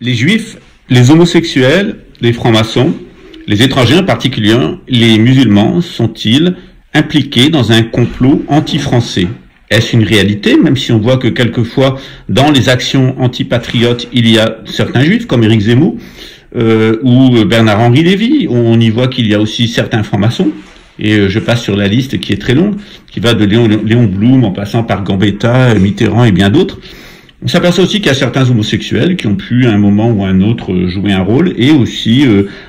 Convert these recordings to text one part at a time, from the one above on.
Les juifs, les homosexuels, les francs-maçons, les étrangers en particulier, les musulmans sont-ils impliqués dans un complot anti-français? Est-ce une réalité, même si on voit que quelquefois, dans les actions antipatriotes, il y a certains juifs, comme Éric Zemmour, ou Bernard-Henri Lévy, on y voit qu'il y a aussi certains francs-maçons, et je passe sur la liste qui est très longue, qui va de Léon Blum en passant par Gambetta, Mitterrand et bien d'autres. On s'aperçoit aussi qu'il y a certains homosexuels qui ont pu à un moment ou à un autre jouer un rôle, et aussi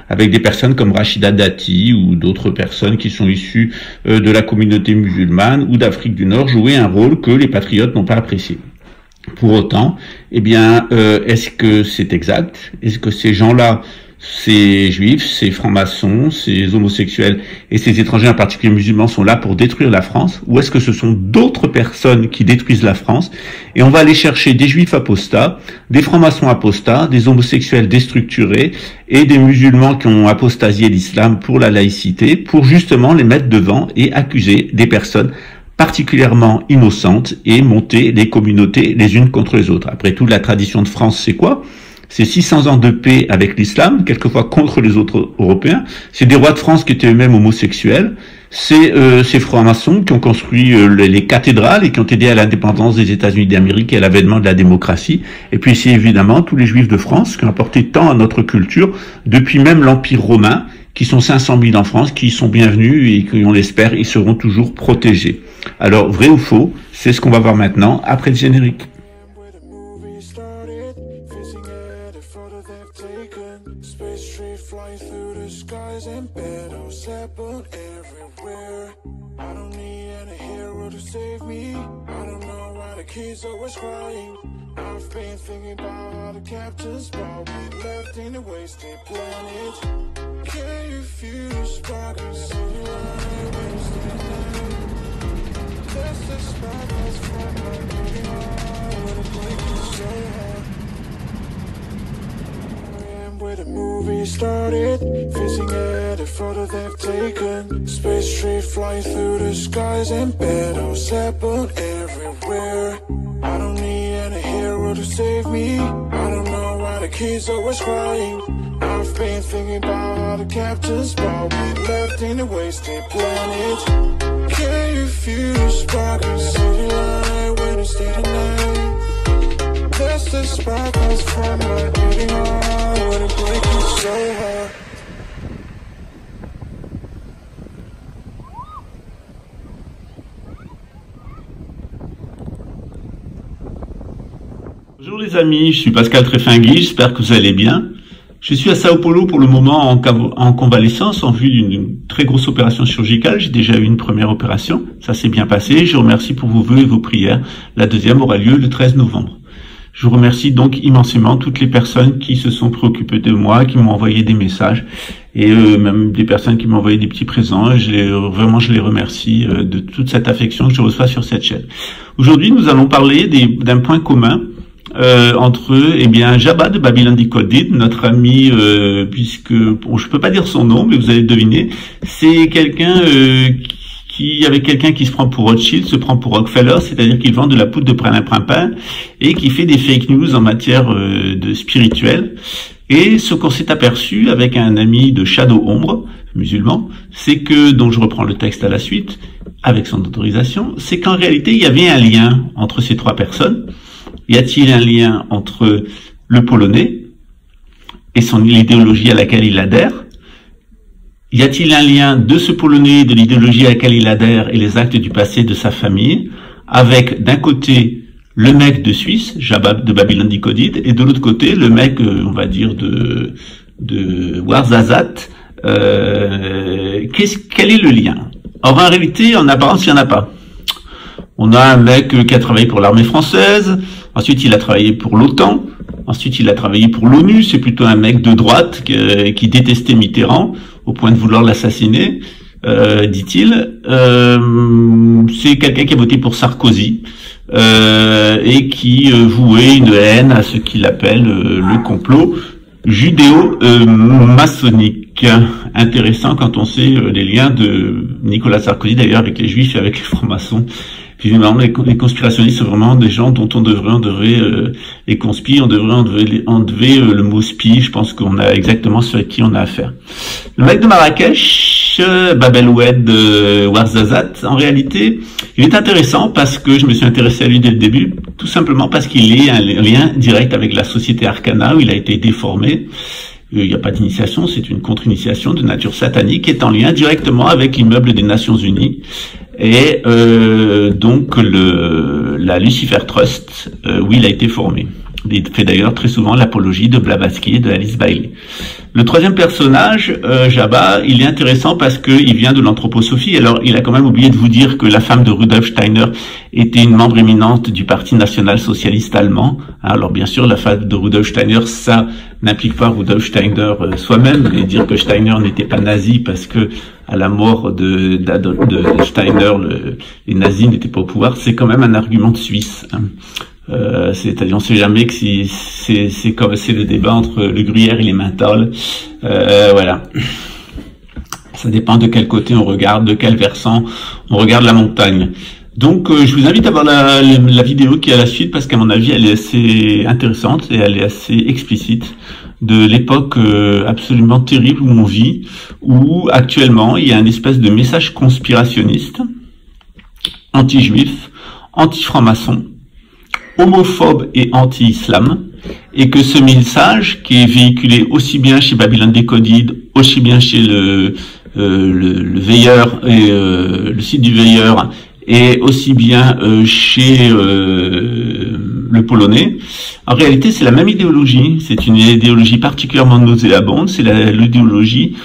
avec des personnes comme Rachida Dati ou d'autres personnes qui sont issues de la communauté musulmane ou d'Afrique du Nord jouer un rôle que les patriotes n'ont pas apprécié. Pour autant, eh bien, est-ce que c'est exact? Est-ce que ces gens-là, ces juifs, ces francs-maçons, ces homosexuels et ces étrangers en particulier musulmans sont là pour détruire la France, ou est-ce que ce sont d'autres personnes qui détruisent la France? Et on va aller chercher des juifs apostats, des francs-maçons apostats, des homosexuels déstructurés et des musulmans qui ont apostasié l'islam pour la laïcité, pour justement les mettre devant et accuser des personnes particulièrement innocentes et monter les communautés les unes contre les autres. Après tout, la tradition de France, c'est quoi? C'est 600 ans de paix avec l'islam, quelquefois contre les autres Européens. C'est des rois de France qui étaient eux-mêmes homosexuels. C'est ces francs-maçons qui ont construit les cathédrales et qui ont aidé à l'indépendance des États-Unis d'Amérique et à l'avènement de la démocratie. Et puis c'est évidemment tous les juifs de France qui ont apporté tant à notre culture, depuis même l'Empire romain, qui sont 500 000 en France, qui sont bienvenus et qui, on l'espère, ils seront toujours protégés. Alors, vrai ou faux, c'est ce qu'on va voir maintenant, après le générique. I've been thinking about how the captors brought me left in a wasted planet. Can you feel the spark of city light wasted night? That's the spark that's from my beating heart. When the break is so hard. I am where the movie started, facing at a photo they've taken. Space trade flying through the skies and battles happen everywhere. I don't need any hero to save me. I don't know why the kids always crying. I've been thinking about how the captors brought me left in a wasted planet. Can you feel the spark of city light when it's day to night? That's the spark that's from my beating heart when it breaks so hard. Bonjour les amis, je suis Pascal Tréfingui, j'espère que vous allez bien. Je suis à Sao Paulo pour le moment en convalescence en vue d'une très grosse opération chirurgicale. J'ai déjà eu une première opération, ça s'est bien passé. Je vous remercie pour vos vœux et vos prières. La deuxième aura lieu le 13 novembre. Je vous remercie donc immensément toutes les personnes qui se sont préoccupées de moi, qui m'ont envoyé des messages et même des personnes qui m'ont envoyé des petits présents. Je les remercie de toute cette affection que je reçois sur cette chaîne. Aujourd'hui, nous allons parler d'un point commun entre eux, eh bien, Jabba de Babylon Decoded, notre ami, puisque, bon, je peux pas dire son nom, mais vous allez deviner, c'est quelqu'un qui se prend pour Rothschild, se prend pour Rockefeller, c'est-à-dire qu'il vend de la poudre de perlimpinpin et qui fait des fake news en matière de spirituel. Et ce qu'on s'est aperçu avec un ami de Shadow Ombre, musulman, c'est que, donc je reprends le texte à la suite, avec son autorisation, c'est qu'en réalité, il y avait un lien entre ces trois personnes. Y a-t-il un lien entre le Polonais et l'idéologie à laquelle il adhère? Y a-t-il un lien de ce Polonais, de l'idéologie à laquelle il adhère et les actes du passé de sa famille, avec d'un côté le mec de Suisse, Jabba de Babylon Decoded, et de l'autre côté le mec, on va dire, de Ouarzazate. Quel est le lien? Or, en réalité, en apparence, il n'y en a pas. On a un mec qui a travaillé pour l'armée française, ensuite il a travaillé pour l'OTAN, ensuite il a travaillé pour l'ONU, c'est plutôt un mec de droite qui détestait Mitterrand, au point de vouloir l'assassiner, dit-il. C'est quelqu'un qui a voté pour Sarkozy, et qui vouait une haine à ce qu'il appelle le complot judéo-maçonnique. Intéressant quand on sait les liens de Nicolas Sarkozy d'ailleurs avec les juifs et avec les francs-maçons Puis vraiment, les conspirationnistes sont vraiment des gens dont on devrait les conspire, on devait enlever le mot spie. Je pense qu'on a exactement ce à qui on a affaire. Le mec de Marrakech, Bab el Oued Ouarzazate, en réalité, il est intéressant parce que je me suis intéressé à lui dès le début, tout simplement parce qu'il est un lien direct avec la société Arcana, où il a été déformé. Il n'y a pas d'initiation, c'est une contre-initiation de nature satanique qui est en lien directement avec l'immeuble des Nations Unies et donc la Lucifer Trust où il a été formé. Il fait d'ailleurs très souvent l'apologie de Blavatsky et de Alice Bailey. Le troisième personnage, Jabba, il est intéressant parce qu'il vient de l'anthroposophie. Alors, il a quand même oublié de vous dire que la femme de Rudolf Steiner était une membre éminente du Parti national-socialiste allemand. Alors, bien sûr, la femme de Rudolf Steiner, ça n'implique pas Rudolf Steiner soi-même, et dire que Steiner n'était pas nazi parce que à la mort de Steiner, les nazis n'étaient pas au pouvoir, c'est quand même un argument de Suisse. Hein. C'est-à-dire on sait jamais que si c'est comme c'est le débat entre le gruyère et les menthols. Voilà, ça dépend de quel côté on regarde, de quel versant on regarde la montagne. Donc je vous invite à voir la vidéo qui est à la suite parce qu'à mon avis elle est assez intéressante et elle est assez explicite de l'époque absolument terrible où on vit, où actuellement il y a une espèce de message conspirationniste, anti-juif, anti-franc-maçon, homophobe et anti-islam, et que ce message qui est véhiculé aussi bien chez Babylone Decoded, aussi bien chez le Veilleur et le site du Veilleur, et aussi bien chez le Polonais, en réalité c'est la même idéologie. C'est une idéologie particulièrement nauséabonde, c'est l'idéologie,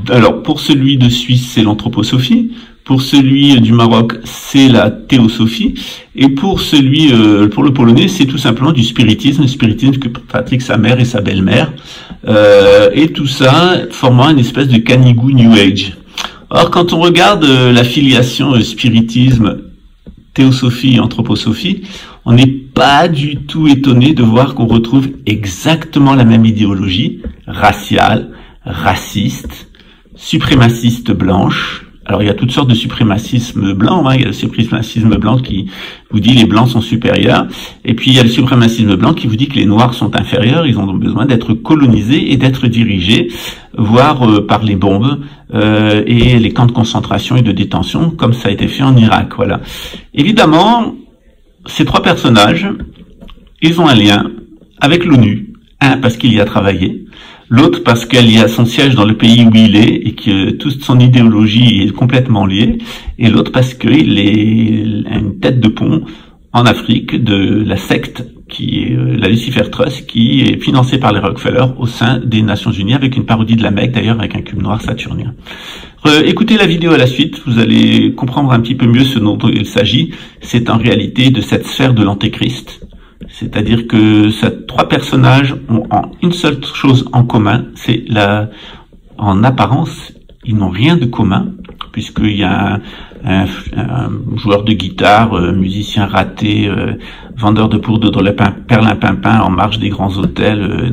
alors pour celui de Suisse c'est l'anthroposophie, pour celui du Maroc, c'est la théosophie, et pour celui, pour le Polonais, c'est tout simplement du spiritisme, le spiritisme que pratiquent sa mère et sa belle-mère, et tout ça formant une espèce de canigou New Age. Or, quand on regarde la filiation spiritisme, théosophie, anthroposophie, on n'est pas du tout étonné de voir qu'on retrouve exactement la même idéologie raciale, raciste, suprémaciste blanche. Alors il y a toutes sortes de suprémacisme blanc, hein. Il y a le suprémacisme blanc qui vous dit les blancs sont supérieurs, et puis il y a le suprémacisme blanc qui vous dit que les noirs sont inférieurs, ils ont donc besoin d'être colonisés et d'être dirigés, voire par les bombes et les camps de concentration et de détention, comme ça a été fait en Irak. Voilà. Évidemment, ces trois personnages, ils ont un lien avec l'ONU, un parce qu'il y a travaillé, l'autre parce qu'elle y a son siège dans le pays où il est et que toute son idéologie est complètement liée, et l'autre parce qu'il est une tête de pont en Afrique de la secte qui est la Lucifer Trust, qui est financée par les Rockefeller au sein des Nations Unies, avec une parodie de la Mecque d'ailleurs, avec un cube noir saturnien. Écoutez la vidéo à la suite, vous allez comprendre un petit peu mieux ce dont il s'agit. C'est en réalité de cette sphère de l'Antéchrist. C'est-à-dire que ces trois personnages ont une seule chose en commun, c'est en apparence, ils n'ont rien de commun, puisqu'il y a un joueur de guitare, musicien raté, vendeur de poudre de perlimpinpin en marge des grands hôtels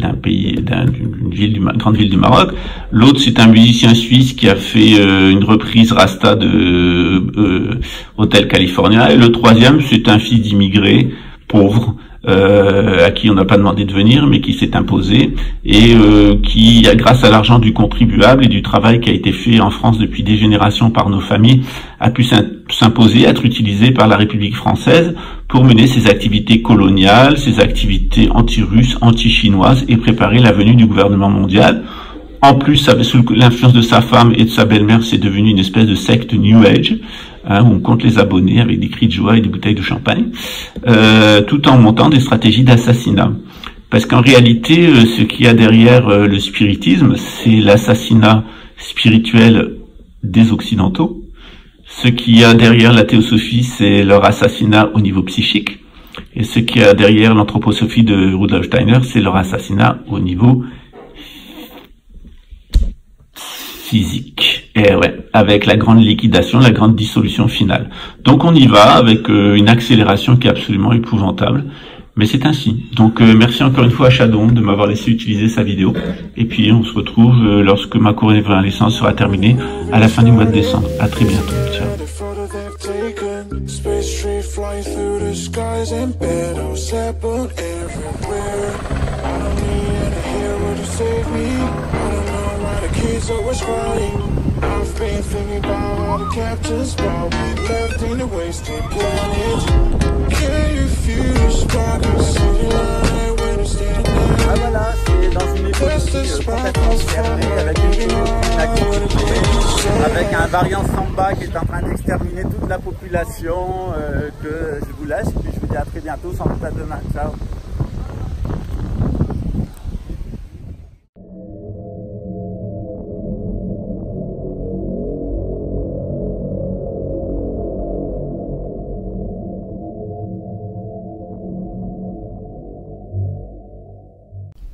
d'une grande ville du Maroc. L'autre, c'est un musicien suisse qui a fait une reprise rasta de Hotel California. Et le troisième, c'est un fils d'immigré pauvre, à qui on n'a pas demandé de venir, mais qui s'est imposé et qui, grâce à l'argent du contribuable et du travail qui a été fait en France depuis des générations par nos familles, a pu s'imposer, être utilisé par la République française pour mener ses activités coloniales, ses activités anti-russes, anti-chinoises et préparer la venue du gouvernement mondial. En plus, sous l'influence de sa femme et de sa belle-mère, c'est devenu une espèce de secte New Age, hein, où on compte les abonnés avec des cris de joie et des bouteilles de champagne, tout en montant des stratégies d'assassinat. Parce qu'en réalité, ce qu'il y a derrière le spiritisme, c'est l'assassinat spirituel des Occidentaux. Ce qu'il y a derrière la théosophie, c'est leur assassinat au niveau psychique. Et ce qu'il y a derrière l'anthroposophie de Rudolf Steiner, c'est leur assassinat au niveau physique. Et ouais, avec la grande liquidation, la grande dissolution finale. Donc on y va avec une accélération qui est absolument épouvantable. Mais c'est ainsi. Donc merci encore une fois à Shadow de m'avoir laissé utiliser sa vidéo. Et puis on se retrouve lorsque ma convalescence sera terminée à la fin du mois de décembre. À très bientôt. Ciao. skies and battles happen everywhere. I don't need a hero to save me. I don't know why the kids always crying. I've been thinking about all the captains, but we left in a wasted planet. Can you feel the spark of the city light when it's standing there? Ah voilà, c'est dans une époque complètement fermée, avec une activité, avec un variant Samba qui est en train d'exterminer toute la population, que je vous laisse, puis je vous dis à très bientôt, sans doute à demain. Ciao.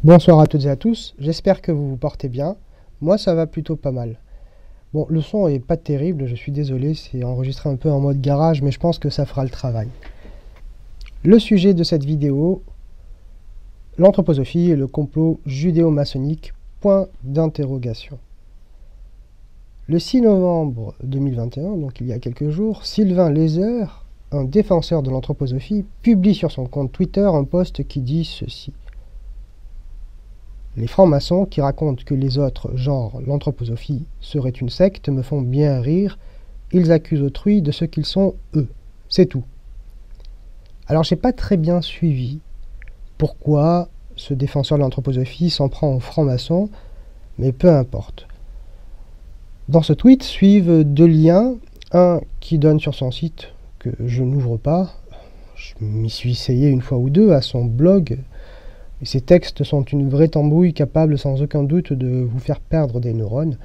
Bonsoir à toutes et à tous, j'espère que vous vous portez bien. Moi ça va plutôt pas mal. Bon, le son est pas terrible, je suis désolé, c'est enregistré un peu en mode garage, mais je pense que ça fera le travail. Le sujet de cette vidéo, l'anthroposophie et le complot judéo-maçonnique, point d'interrogation. Le 6 novembre 2021, donc il y a quelques jours, Sylvain Lézeur, un défenseur de l'anthroposophie, publie sur son compte Twitter un post qui dit ceci. Les francs-maçons qui racontent que les autres, genre l'anthroposophie, seraient une secte, me font bien rire. Ils accusent autrui de ce qu'ils sont eux. C'est tout. Alors j'ai pas très bien suivi pourquoi ce défenseur de l'anthroposophie s'en prend aux francs-maçons, mais peu importe. Dans ce tweet suivent deux liens, un qui donne sur son site, que je n'ouvre pas, je m'y suis essayé une fois ou deux, à son blog. Et ces textes sont une vraie tambouille capable sans aucun doute de vous faire perdre des neurones.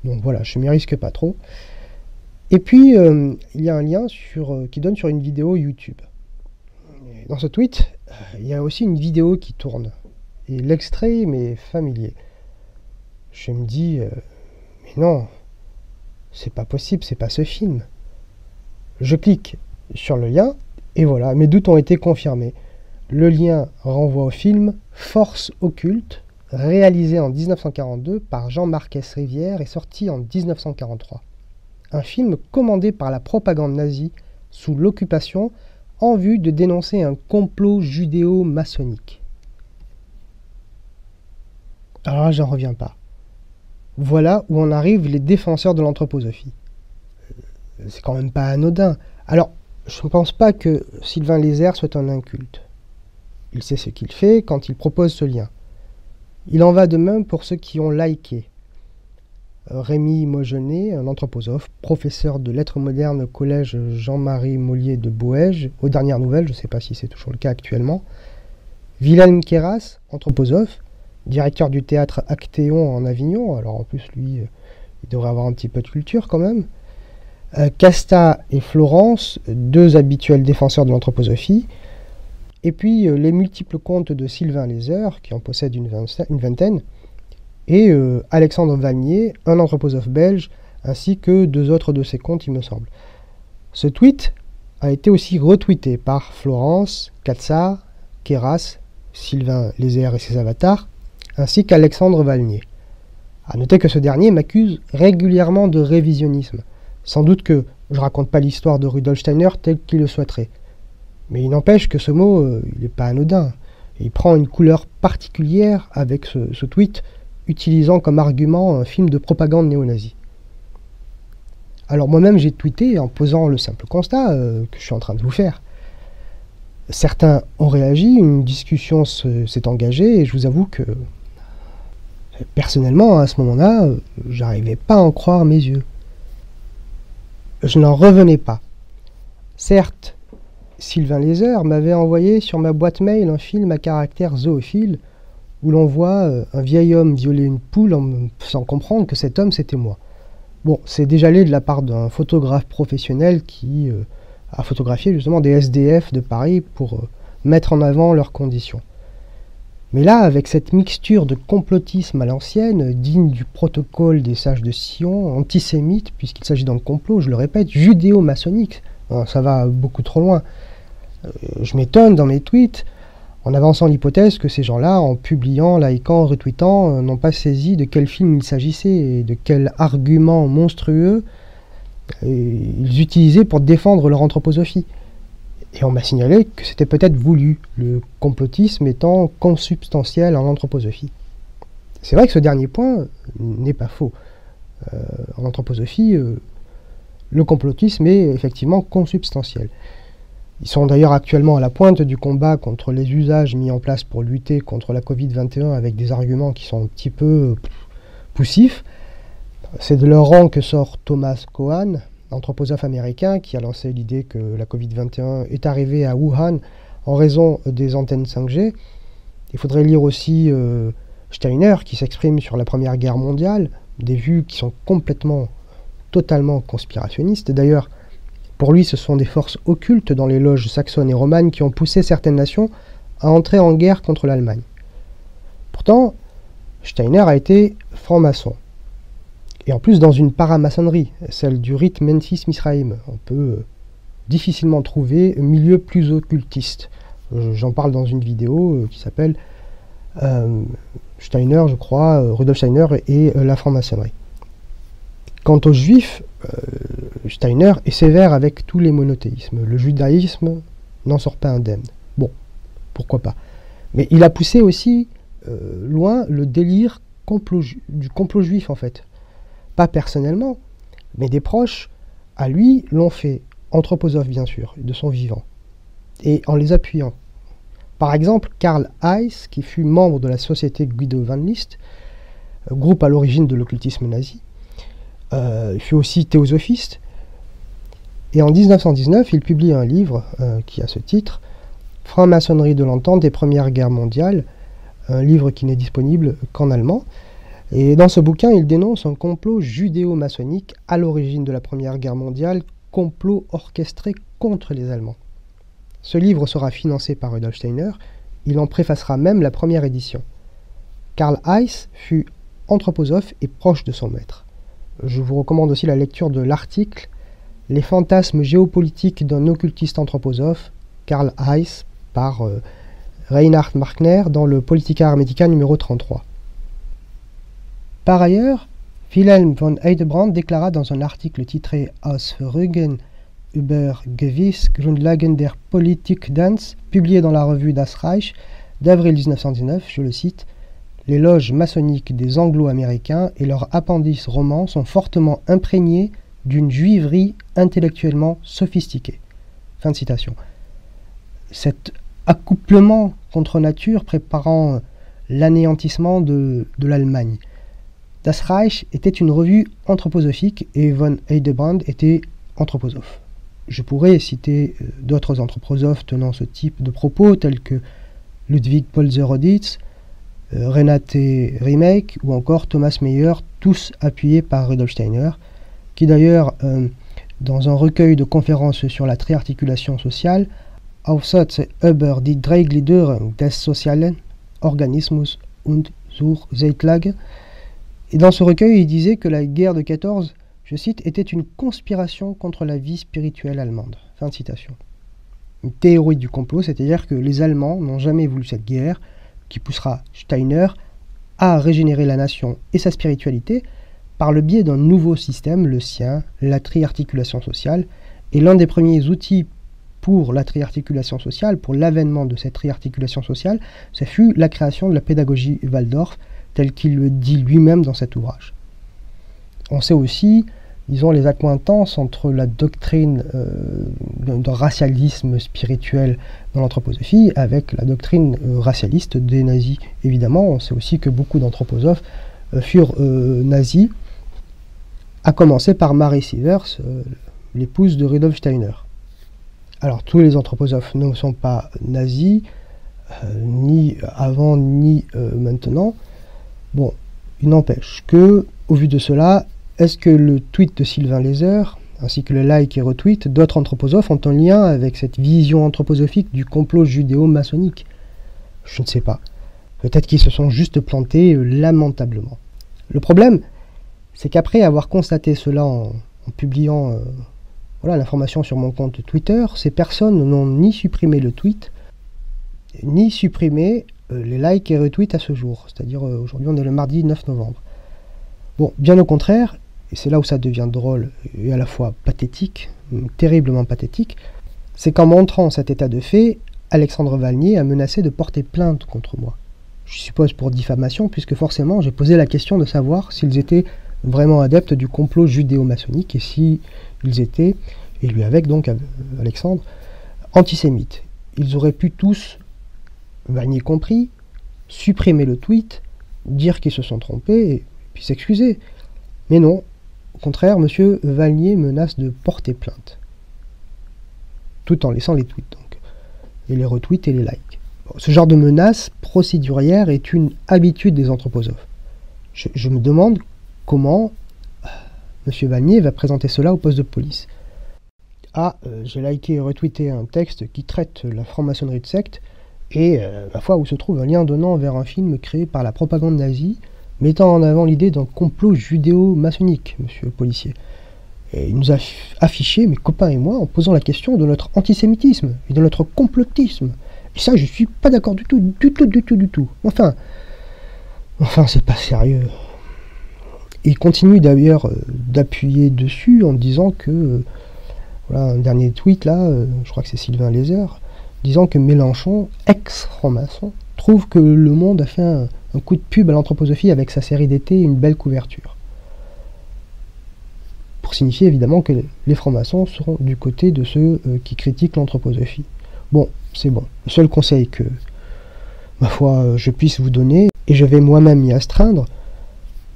Donc voilà, je ne m'y risque pas trop. Et puis, il y a un lien qui donne sur une vidéo YouTube. Et dans ce tweet, il y a aussi une vidéo qui tourne. Et l'extrait m'est familier. Je me dis, mais non, c'est pas possible, c'est pas ce film. Je clique sur le lien, et voilà, mes doutes ont été confirmés. Le lien renvoie au film Force occulte, réalisé en 1942 par Jean-Marc S. Rivière et sorti en 1943. Un film commandé par la propagande nazie sous l'occupation en vue de dénoncer un complot judéo-maçonnique. Alors là, j'en reviens pas. Voilà où en arrivent les défenseurs de l'anthroposophie. C'est quand même pas anodin. Alors, je ne pense pas que Sylvain Lézeur soit un inculte. Il sait ce qu'il fait quand il propose ce lien. Il en va de même pour ceux qui ont liké. Rémi Mogenet, un anthroposophe, professeur de lettres modernes au collège Jean-Marie Mollier de Boëge, aux dernières nouvelles, je ne sais pas si c'est toujours le cas actuellement. Wilhelm Queyras, anthroposophe, directeur du théâtre Actéon en Avignon, alors en plus lui, il devrait avoir un petit peu de culture quand même. Casta et Florence, deux habituels défenseur de l'anthroposophie. Et puis les multiples comptes de Sylvain Lézeur, qui en possède une vingtaine, et Alexandre Valnier, un anthroposophe belge, ainsi que deux autres de ses comptes, il me semble. Ce tweet a été aussi retweeté par Florence, Katsa, Queyras, Sylvain Lézeur et ses avatars, ainsi qu'Alexandre Valnier. A noter que ce dernier m'accuse régulièrement de révisionnisme. Sans doute que je raconte pas l'histoire de Rudolf Steiner tel qu'il le souhaiterait. Mais il n'empêche que ce mot, il n'est pas anodin. Il prend une couleur particulière avec ce tweet, utilisant comme argument un film de propagande néo-nazie. Alors moi-même j'ai tweeté en posant le simple constat que je suis en train de vous faire. Certains ont réagi, une discussion s'est engagée, et je vous avoue que, personnellement, à ce moment-là, j'arrivais pas à en croire mes yeux. Je n'en revenais pas. Certes, Sylvain Lézeur m'avait envoyé sur ma boîte mail un film à caractère zoophile où l'on voit un vieil homme violer une poule en me faisant comprendre que cet homme c'était moi. Bon, c'est déjà allé de la part d'un photographe professionnel qui a photographié justement des SDF de Paris pour mettre en avant leurs conditions. Mais là, avec cette mixture de complotisme à l'ancienne, digne du protocole des sages de Sion, antisémite, puisqu'il s'agit d'un complot, je le répète, judéo-maçonnique, ça va beaucoup trop loin. Je m'étonne dans mes tweets, en avançant l'hypothèse que ces gens-là, en publiant, likant, retweetant, n'ont pas saisi de quel film il s'agissait et de quel argument monstrueux ils utilisaient pour défendre leur anthroposophie. Et on m'a signalé que c'était peut-être voulu, le complotisme étant consubstantiel en anthroposophie. C'est vrai que ce dernier point n'est pas faux. En anthroposophie, le complotisme est effectivement consubstantiel. Ils sont d'ailleurs actuellement à la pointe du combat contre les usages mis en place pour lutter contre la Covid-21 avec des arguments qui sont un petit peu poussifs. C'est de leur rang que sort Thomas Cohen, anthroposophe américain, qui a lancé l'idée que la Covid-21 est arrivée à Wuhan en raison des antennes 5G. Il faudrait lire aussi Steiner, qui s'exprime sur la Première Guerre mondiale, des vues qui sont totalement conspirationnistes. D'ailleurs, pour lui, ce sont des forces occultes dans les loges saxonnes et romanes qui ont poussé certaines nations à entrer en guerre contre l'Allemagne. Pourtant, Steiner a été franc-maçon. Et en plus dans une paramaçonnerie, celle du rite Mensis Misraïm. On peut difficilement trouver un milieu plus occultiste. J'en parle dans une vidéo qui s'appelle Steiner, je crois, Rudolf Steiner et la franc-maçonnerie. Quant aux juifs, Steiner est sévère avec tous les monothéismes. Le judaïsme n'en sort pas indemne. Bon, pourquoi pas. Mais il a poussé aussi loin le délire du complot juif, en fait. Pas personnellement, mais des proches à lui l'ont fait, anthroposophes bien sûr, de son vivant, et en les appuyant. Par exemple, Karl Heiss, qui fut membre de la société Guido van List, groupe à l'origine de l'occultisme nazi, fut aussi théosophiste, et en 1919, il publie un livre qui a ce titre, Franc-maçonnerie de l'entente des Premières Guerres mondiales, un livre qui n'est disponible qu'en allemand. Et dans ce bouquin, il dénonce un complot judéo-maçonnique à l'origine de la Première Guerre mondiale, complot orchestré contre les Allemands. Ce livre sera financé par Rudolf Steiner, il en préfacera même la première édition. Karl Heiss fut anthroposophe et proche de son maître. Je vous recommande aussi la lecture de l'article « Les fantasmes géopolitiques d'un occultiste anthroposophe » Karl Heiss par Reinhard Markner dans le Politica Hermetica numéro 33. Par ailleurs, Wilhelm von Heidebrand déclara dans un article titré Ausführungen über gewisse Grundlagen der Politik Dans, publié dans la revue Das Reich d'avril 1919, je le cite, « Les loges maçonniques des Anglo-Américains et leurs appendices romans sont fortement imprégnés d'une juiverie intellectuellement sophistiquée. » Fin de citation. Cet accouplement contre nature préparant l'anéantissement de l'Allemagne. Das Reich était une revue anthroposophique et von Heidebrand était anthroposophe. Je pourrais citer d'autres anthroposophes tenant ce type de propos, tels que Ludwig Polzer-Roditz, Renate Riemek ou encore Thomas Meyer, tous appuyés par Rudolf Steiner, qui d'ailleurs, dans un recueil de conférences sur la triarticulation sociale, Aufsätze über die Dreigliederung des sozialen Organismus und zur Zeitlage, et dans ce recueil, il disait que la guerre de 14, je cite, était une conspiration contre la vie spirituelle allemande. Fin de citation. Une théorie du complot, c'est-à-dire que les Allemands n'ont jamais voulu cette guerre, qui poussera Steiner à régénérer la nation et sa spiritualité par le biais d'un nouveau système, le sien, la triarticulation sociale. Et l'un des premiers outils pour la triarticulation sociale, pour l'avènement de cette triarticulation sociale, ce fut la création de la pédagogie Waldorf, tel qu'il le dit lui-même dans cet ouvrage. On sait aussi, disons, les accointances entre la doctrine d'un racialisme spirituel dans l'anthroposophie avec la doctrine racialiste des nazis. Évidemment, on sait aussi que beaucoup d'anthroposophes furent nazis, à commencer par Marie Sievers, l'épouse de Rudolf Steiner. Alors, tous les anthroposophes ne sont pas nazis, ni avant ni maintenant. Bon, il n'empêche que, au vu de cela, est-ce que le tweet de Sylvain Lézeur, ainsi que le like et retweet d'autres anthroposophes ont un lien avec cette vision anthroposophique du complot judéo-maçonnique? Je ne sais pas. Peut-être qu'ils se sont juste plantés lamentablement. Le problème, c'est qu'après avoir constaté cela en publiant voilà, l'information sur mon compte Twitter, ces personnes n'ont ni supprimé le tweet, ni supprimé les likes et retweets à ce jour. C'est-à-dire, aujourd'hui, on est le mardi 9 novembre. Bon, bien au contraire, et c'est là où ça devient drôle et à la fois pathétique, terriblement pathétique, c'est qu'en montrant cet état de fait, Alexandre Valnier a menacé de porter plainte contre moi. Je suppose pour diffamation, puisque forcément j'ai posé la question de savoir s'ils étaient vraiment adeptes du complot judéo-maçonnique et si ils étaient, et lui avec donc Alexandre, antisémites. Ils auraient pu tous, Valnier compris, supprimer le tweet, dire qu'ils se sont trompés et puis s'excuser. Mais non, au contraire, M. Valnier menace de porter plainte. Tout en laissant les tweets donc, et les retweets et les likes. Bon, ce genre de menace procédurière est une habitude des anthroposophes. Je me demande comment M. Valnier va présenter cela au poste de police. Ah, j'ai liké et retweeté un texte qui traite la franc-maçonnerie de secte, et ma foi où se trouve un lien donnant vers un film créé par la propagande nazie, mettant en avant l'idée d'un complot judéo-maçonnique, monsieur le policier. Et il nous a affiché, mes copains et moi, en posant la question de notre antisémitisme et de notre complotisme. Et ça, je suis pas d'accord du tout, du tout. Enfin, c'est pas sérieux. Il continue d'ailleurs d'appuyer dessus en disant que, voilà, un dernier tweet là, je crois que c'est Sylvain Lézère, disant que Mélenchon, ex-franc-maçon, trouve que Le Monde a fait un coup de pub à l'anthroposophie avec sa série d'été et une belle couverture. Pour signifier évidemment que les francs-maçons seront du côté de ceux qui critiquent l'anthroposophie. Bon, c'est bon. Le seul conseil que, ma foi, je puisse vous donner, et je vais moi-même m'y astreindre,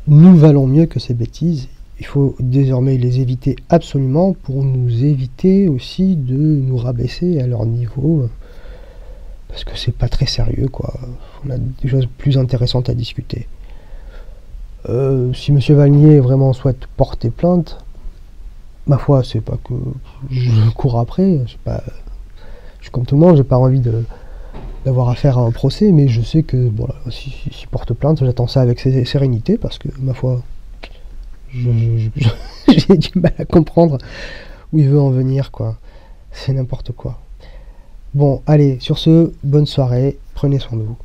nous valons mieux que ces bêtises. Il faut désormais les éviter absolument pour nous éviter aussi de nous rabaisser à leur niveau. Parce que c'est pas très sérieux, quoi. On a des choses plus intéressantes à discuter. Si M. Valnier vraiment souhaite porter plainte, ma foi, c'est pas que je cours après. Je suis comme tout le monde, j'ai pas envie d'avoir affaire à un procès, mais je sais que bon, s'il porte plainte, j'attends ça avec sérénité, parce que, ma foi, j'ai du mal à comprendre où il veut en venir, quoi. C'est n'importe quoi. Bon, allez, sur ce, bonne soirée, prenez soin de vous.